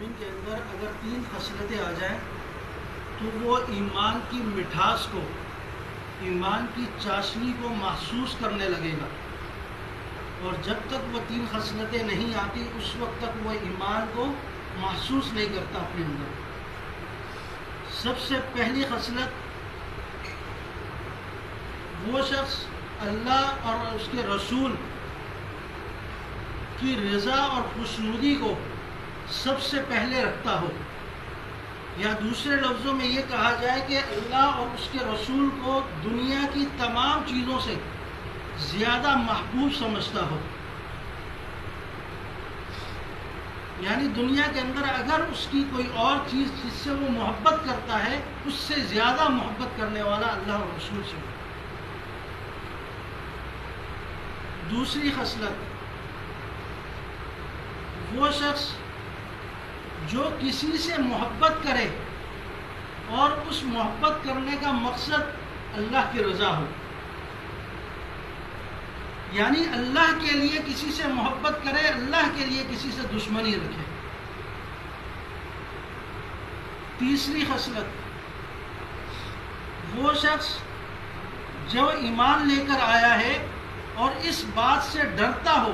مومن کے اندر اگر 3 خصلتیں آ جائیں تو وہ ایمان کی مٹھاس کو، ایمان کی چاشنی کو محسوس کرنے لگے گا، اور جب تک وہ 3 خصلتیں نہیں آتی اس وقت تک وہ ایمان کو محسوس نہیں کرتا اپنے اندر۔ سب سے پہلی خصلت، وہ شخص اللہ اور اس کے رسول کی رضا اور خوشنودی کو سب سے پہلے رکھتا ہو، یا دوسرے لفظوں میں یہ کہا جائے کہ اللہ اور اس کے رسول کو دنیا کی تمام چیزوں سے زیادہ محبوب سمجھتا ہو۔ یعنی دنیا کے اندر اگر اس کی کوئی اور چیز جس سے وہ محبت کرتا ہے، اس سے زیادہ محبت کرنے والا اللہ اور رسول سے ہو۔ دوسری خصلت، وہ شخص جو کسی سے محبت کرے اور اس محبت کرنے کا مقصد اللہ کی رضا ہو، یعنی اللہ کے لیے کسی سے محبت کرے، اللہ کے لیے کسی سے دشمنی رکھے۔ تیسری خصلت، وہ شخص جو ایمان لے کر آیا ہے اور اس بات سے ڈرتا ہو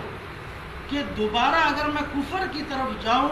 کہ دوبارہ اگر میں کفر کی طرف جاؤں